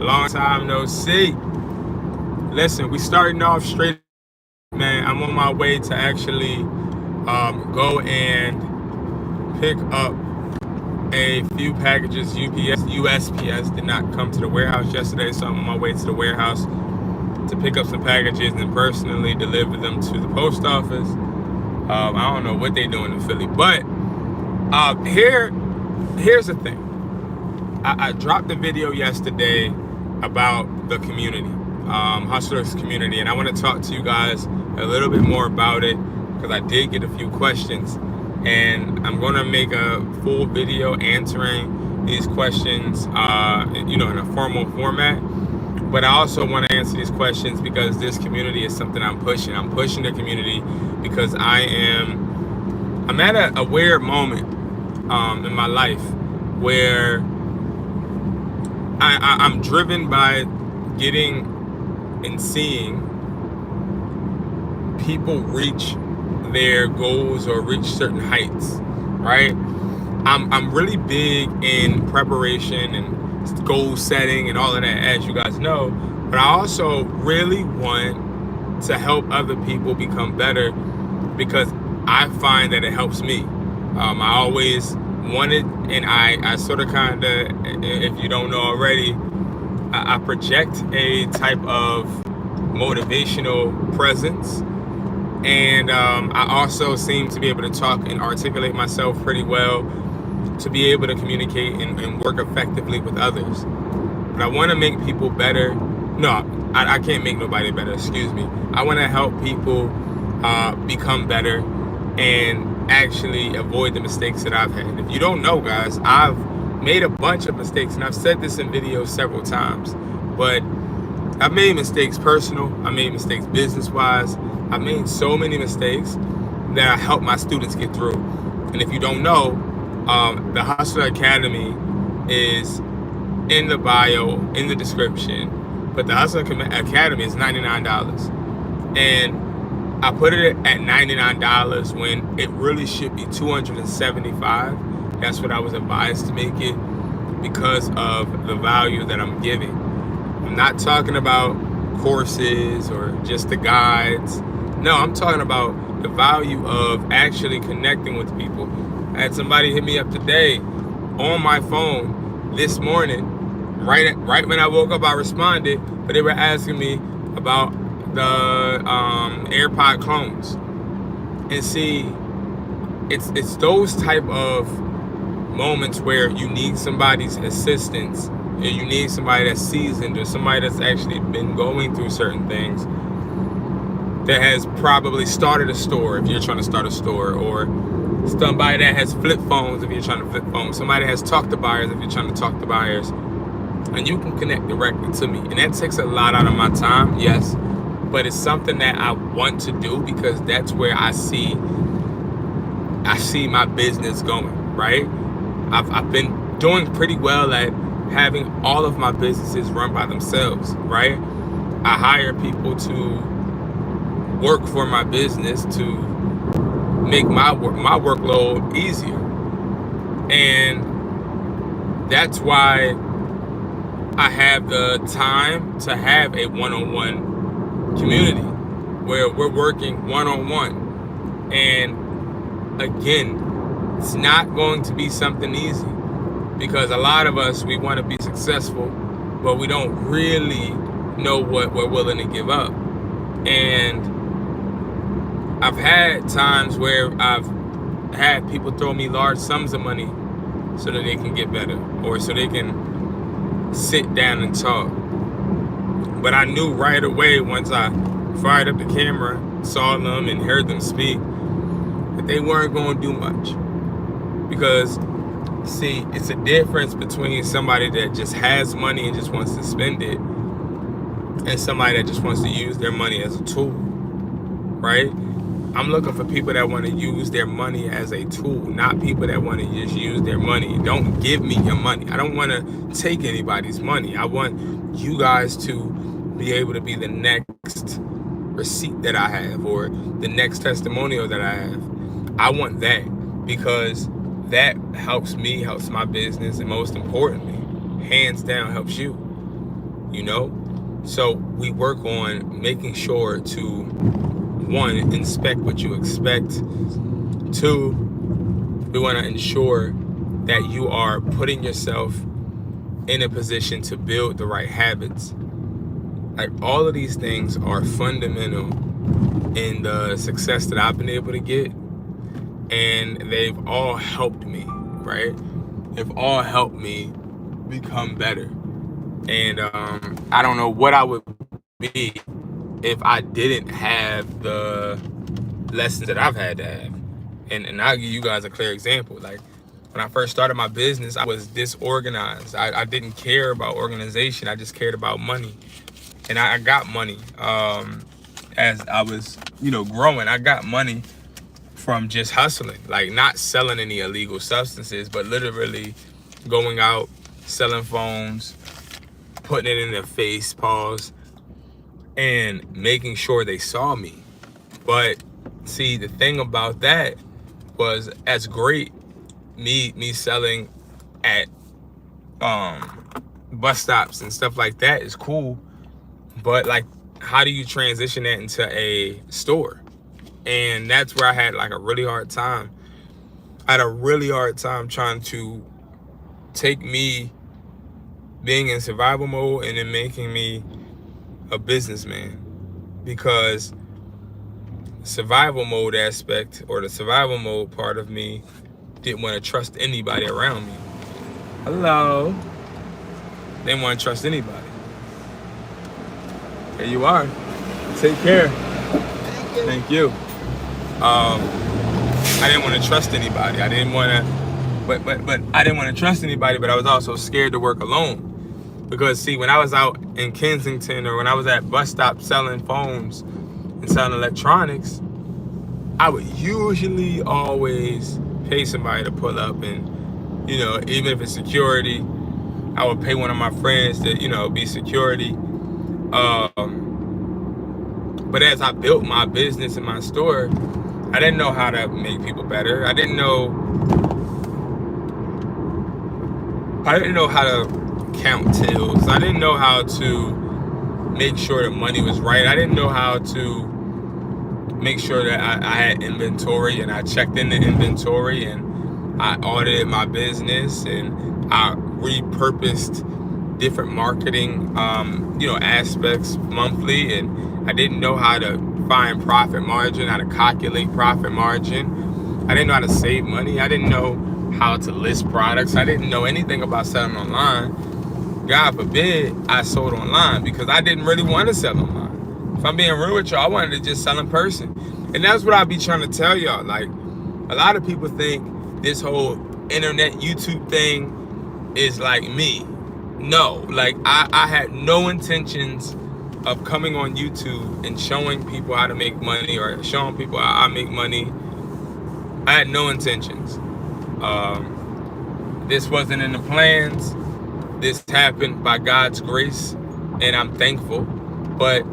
Long time no see. Listen, we starting off straight, man. I'm on my way to actually go and pick up a few packages. USPS did not come to the warehouse yesterday, so I'm on my way to the warehouse to pick up some packages and personally deliver them to the post office. I don't know what they're doing in Philly, but here's the thing. I dropped a video yesterday about the community, Hustlers community, and I want to talk to you guys a little bit more about it because I did get a few questions, and I'm going to make a full video answering these questions, in a formal format. But I also want to answer these questions because this community is something I'm pushing. I'm pushing the community because I'm at a weird moment in my life where I'm driven by getting and seeing people reach their goals or reach certain heights, right? I'm really big in preparation and goal setting and all of that, as you guys know, but I also really want to help other people become better because I find that it helps me. I always wanted, and I sort of kind of, if you don't know already, I project a type of motivational presence, and I also seem to be able to talk and articulate myself pretty well to be able to communicate and work effectively with others. But I want to make people better. No, I can't make nobody better, excuse me. I want to help people become better and actually avoid the mistakes that I've had. If you don't know, guys, I've made a bunch of mistakes, and I've said this in videos several times, but I've made mistakes personal, I made mistakes business-wise, I've made so many mistakes that I help my students get through. And if you don't know, the Hustler Academy is in the bio, in the description, but the Hustler Academy is $99. And I put it at $99 when it really should be $275. That's what I was advised to make it because of the value that I'm giving. I'm not talking about courses or just the guides. No, I'm talking about the value of actually connecting with people. I had somebody hit me up today on my phone this morning. Right when I woke up, I responded, but they were asking me about the AirPod clones. And see, it's those type of moments where you need somebody's assistance, and you need somebody that's seasoned or somebody that's actually been going through certain things, that has probably started a store if you're trying to start a store, or somebody that has flip phones if you're trying to flip phones, somebody that has talked to buyers if you're trying to talk to buyers, and you can connect directly to me. And that takes a lot out of my time, yes, but it's something that I want to do because that's where I see my business going, right? I've been doing pretty well at having all of my businesses run by themselves, right? I hire people to work for my business to make my workload easier. And that's why I have the time to have a one-on-one community where we're working one-on-one. And again, it's not going to be something easy because a lot of us, we want to be successful, but we don't really know what we're willing to give up. And I've had times where I've had people throw me large sums of money so that they can get better or so they can sit down and talk. But I knew right away once I fired up the camera, saw them and heard them speak, that they weren't going to do much. Because, see, it's a difference between somebody that just has money and just wants to spend it and somebody that just wants to use their money as a tool, right? I'm looking for people that want to use their money as a tool, not people that want to just use their money. Don't give me your money. I don't want to take anybody's money. I want you guys to be able to be the next receipt that I have or the next testimonial that I have. I want that because that helps me, helps my business, and most importantly, hands down, helps you. you know? So we work on making sure to, one, inspect what you expect. Two, we want to ensure that you are putting yourself in a position to build the right habits. Like, all of these things are fundamental in the success that I've been able to get, and they've all helped me, right? They've all helped me become better. And I don't know what I would be if I didn't have the lessons that I've had to have. And I'll give you guys a clear example. Like, when I first started my business, I was disorganized. I didn't care about organization. I just cared about money. And I got money as I was, growing. I got money from just hustling, like not selling any illegal substances, but literally going out, selling phones, putting it in their face, pause, and making sure they saw me. But see, the thing about that was, as great, me selling at bus stops and stuff like that is cool, but like, how do you transition that into a store? And that's where I had like a really hard time. I had a really hard time trying to take me being in survival mode and then making me a businessman, because survival mode aspect, or the survival mode part of me, didn't want to trust anybody around me. Hello. Didn't want to trust anybody. Here you are. Take care. Thank you. I didn't want to trust anybody. I didn't want to, but I didn't want to trust anybody, but I was also scared to work alone. Because see, when I was out in Kensington, or when I was at bus stops selling phones and selling electronics, I would usually always pay somebody to pull up, and, even if it's security, I would pay one of my friends to, be security. But as I built my business and my store, I didn't know how to make people better. I didn't know how to count tills. I didn't know how to make sure that money was right. I didn't know how to make sure that I had inventory, and I checked in the inventory, and I audited my business, and I repurposed different marketing aspects monthly, and I didn't know how to find profit margin, how to calculate profit margin. I didn't know how to save money. I didn't know how to list products. I didn't know anything about selling online. God forbid I sold online, because I didn't really want to sell online. If I'm being real with y'all, I wanted to just sell in person. And that's what I be trying to tell y'all. Like, a lot of people think this whole internet YouTube thing is like me. No, like, I had no intentions of coming on YouTube and showing people how to make money, or showing people how I make money. I had no intentions. This wasn't in the plans. This happened by God's grace, and I'm thankful. But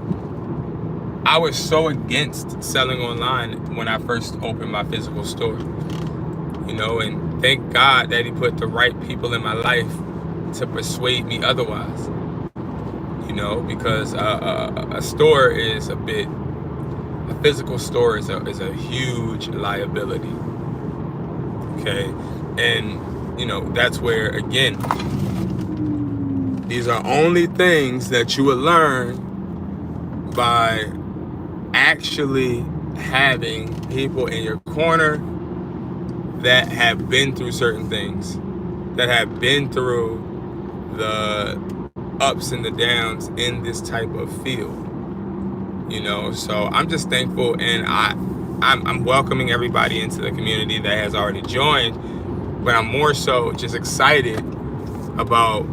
I was so against selling online when I first opened my physical store, and thank God that He put the right people in my life to persuade me otherwise. Because a store is a physical store is a huge liability. Okay, and that's where, again, these are only things that you will learn by actually having people in your corner that have been through certain things, that have been through the ups and the downs in this type of field. So I'm just thankful, and I'm welcoming everybody into the community that has already joined, but I'm more so just excited about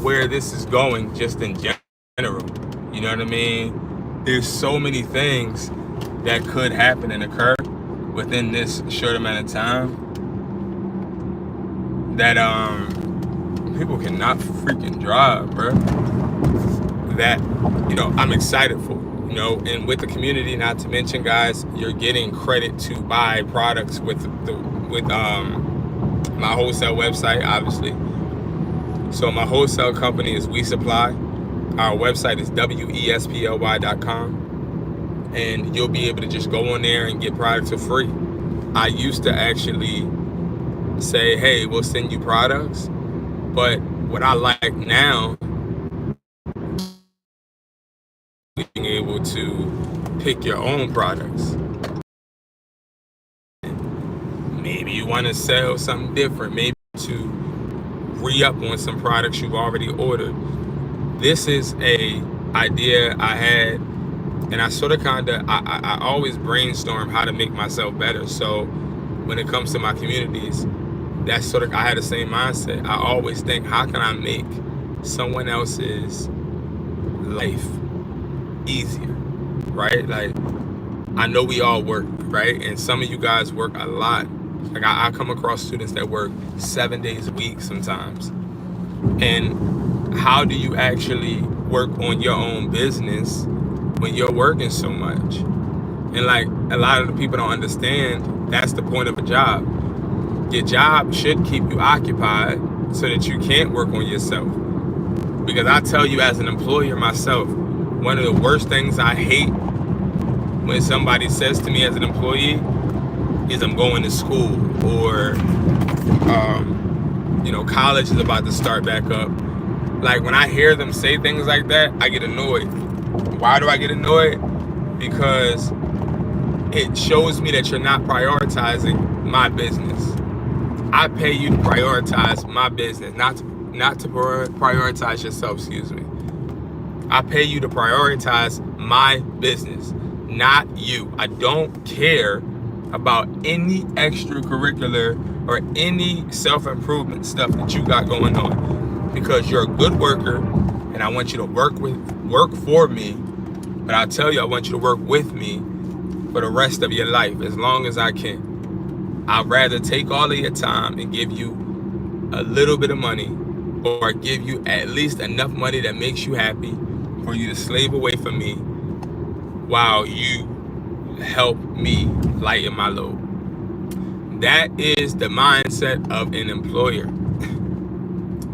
where this is going, just in general. You know what I mean? There's so many things that could happen and occur within this short amount of time that people cannot freaking drive, bro. That I'm excited for. And with the community, not to mention, guys, you're getting credit to buy products with my wholesale website, obviously. So my wholesale company is We Supply. Our website is wesply.com, and you'll be able to just go on there and get products for free. I used to actually say, hey, we'll send you products, but what I like now, being able to pick your own products. Maybe you want to sell something different, maybe to re-up on some products you've already ordered. This is a idea I had, and I sort of I always brainstorm how to make myself better. So when it comes to my communities, that's sort of, I had the same mindset. I always think, how can I make someone else's life easier, right? Like, I know we all work, right? And some of you guys work a lot. Like, I come across students that work 7 days a week sometimes. And how do you actually work on your own business when you're working so much? And like, a lot of the people don't understand, that's the point of a job. Your job should keep you occupied so that you can't work on yourself. Because I tell you, as an employer myself, one of the worst things I hate when somebody says to me as an employee is I'm going to school, or college is about to start back up. Like, when I hear them say things like that, I get annoyed. Why do I get annoyed? Because it shows me that you're not prioritizing my business. I pay you to prioritize my business, not to prioritize yourself, excuse me. I pay you to prioritize my business, not you. I don't care about any extracurricular or any self-improvement stuff that you got going on, because you're a good worker and I want you to work for me, but I'll tell you, I want you to work with me for the rest of your life as long as I can. I'd rather take all of your time and give you a little bit of money, or give you at least enough money that makes you happy for you to slave away from me while you help me lighten my load. That is the mindset of an employer.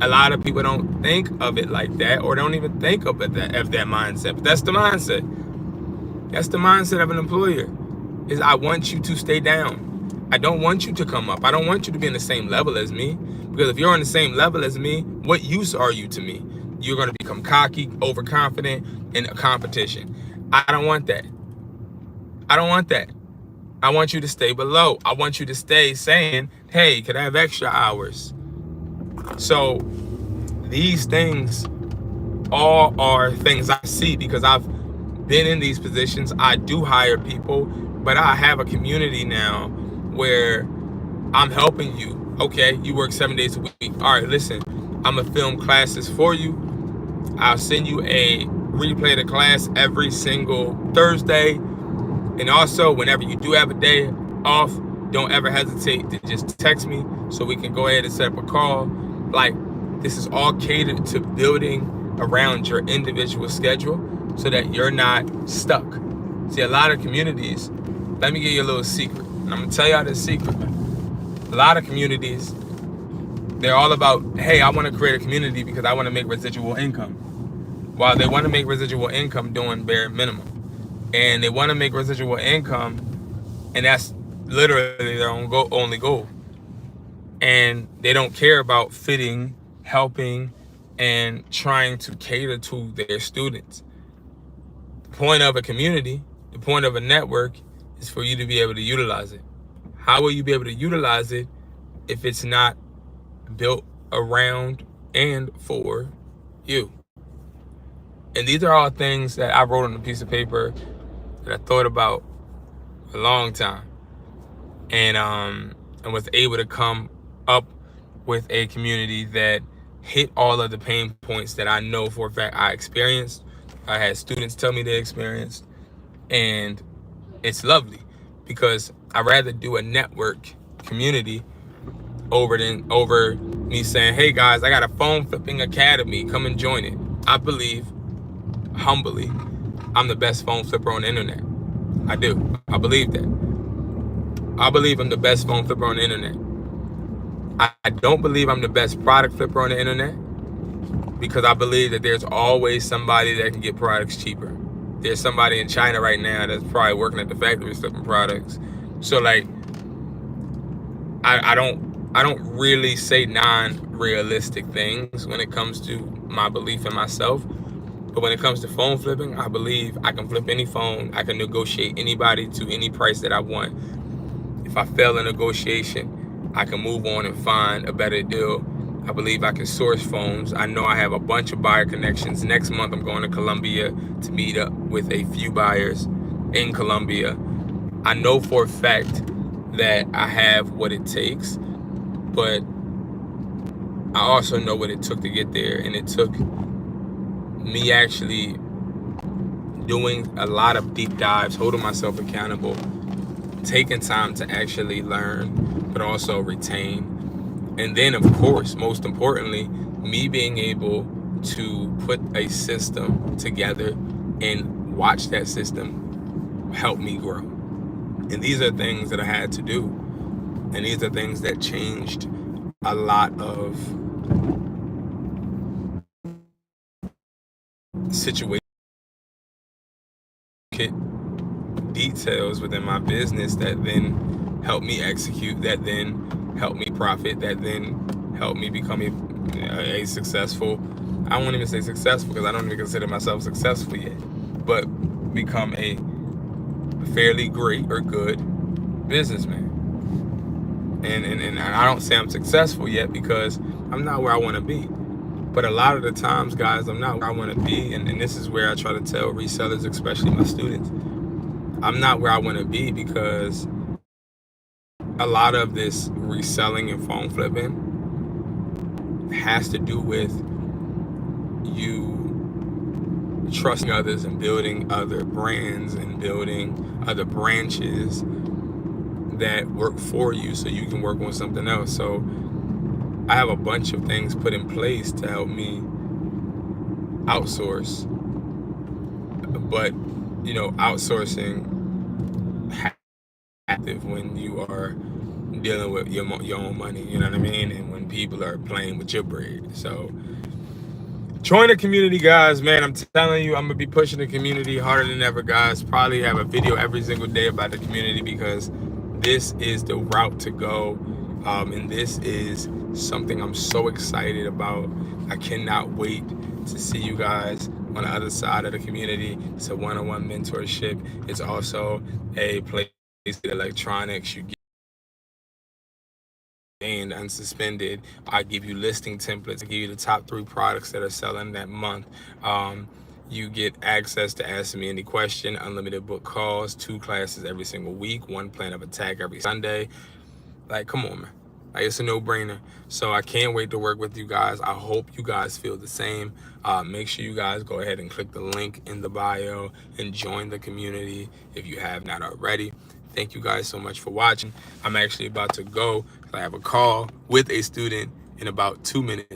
A lot of people don't think of it like that, or don't even think of that mindset. But that's the mindset. That's the mindset of an employer. Is I want you to stay down. I don't want you to come up. I don't want you to be on the same level as me. Because if you're on the same level as me, what use are you to me? You're going to become cocky, overconfident, in a competition. I don't want that. I don't want that. I want you to stay below. I want you to stay saying, hey, could I have extra hours? So these things all are things I see because I've been in these positions. I do hire people, but I have a community now where I'm helping you. Okay, you work 7 days a week. All right, listen, I'm gonna film classes for you. I'll send you a replay of the class every single Thursday. And also, whenever you do have a day off, don't ever hesitate to just text me so we can go ahead and set up a call. Like, this is all catered to building around your individual schedule so that you're not stuck. See, a lot of communities, let me give you a little secret. And I'm gonna tell y'all this secret. A lot of communities, they're all about, hey, I want to create a community because I want to make residual income. While they want to make residual income doing bare minimum. And they want to make residual income, and that's literally their only goal. And they don't care about fitting, helping, and trying to cater to their students. The point of a community, the point of a network, is for you to be able to utilize it. How will you be able to utilize it if it's not built around and for you? And these are all things that I wrote on a piece of paper that I thought about a long time, and was able to come up with a community that hit all of the pain points that I know for a fact I experienced. I had students tell me they experienced, and it's lovely because I'd rather do a network community over me saying, hey guys, I got a phone flipping academy, come and join it. I believe, humbly, I'm the best phone flipper on the internet. I do. I believe that. I believe I'm the best phone flipper on the internet. I don't believe I'm the best product flipper on the internet. because I believe that there's always somebody that can get products cheaper. There's somebody in China right now that's probably working at the factory flipping products. So like, I don't really say non-realistic things when it comes to my belief in myself. But when it comes to phone flipping, I believe I can flip any phone. I can negotiate anybody to any price that I want. If I fail a negotiation, I can move on and find a better deal. I believe I can source phones. I know I have a bunch of buyer connections. Next month, I'm going to Colombia to meet up with a few buyers in Colombia. I know for a fact that I have what it takes, but I also know what it took to get there. And it took me actually doing a lot of deep dives, holding myself accountable, taking time to actually learn, but also retain. And then, of course, most importantly, me being able to put a system together and watch that system help me grow. And these are things that I had to do. And these are things that changed a lot of situations, details within my business that then help me execute, that then help me profit, that then help me become a successful, I won't even say successful because I don't even consider myself successful yet, but become a fairly great or good businessman. And I don't say I'm successful yet because I'm not where I want to be. But a lot of the times, guys, I'm not where I want to be. And this is where I try to tell resellers, especially my students, I'm not where I want to be because a lot of this reselling and phone flipping has to do with you trusting others and building other brands and building other branches that work for you so you can work on something else. So I have a bunch of things put in place to help me outsource. But, outsourcing active when you are dealing with your own money, you know what I mean? And when people are playing with your bread. So join the community, guys, man. I'm telling you, I'm going to be pushing the community harder than ever, guys. Probably have a video every single day about the community because this is the route to go. And this is something I'm so excited about. I cannot wait to see you guys on the other side of the community. It's a one-on-one mentorship. It's also a place with electronics. You get and unsuspended. I give you listing templates. I give you the top 3 products that are selling that month. You get access to ask me any question, unlimited book calls, 2 classes every single week, 1 plan of attack every Sunday. Like, come on, man. Like, it's a no-brainer. So I can't wait to work with you guys. I hope you guys feel the same. Make sure you guys go ahead and click the link in the bio and join the community if you have not already. Thank you guys so much for watching. I'm actually about to go. I have a call with a student in about 2 minutes.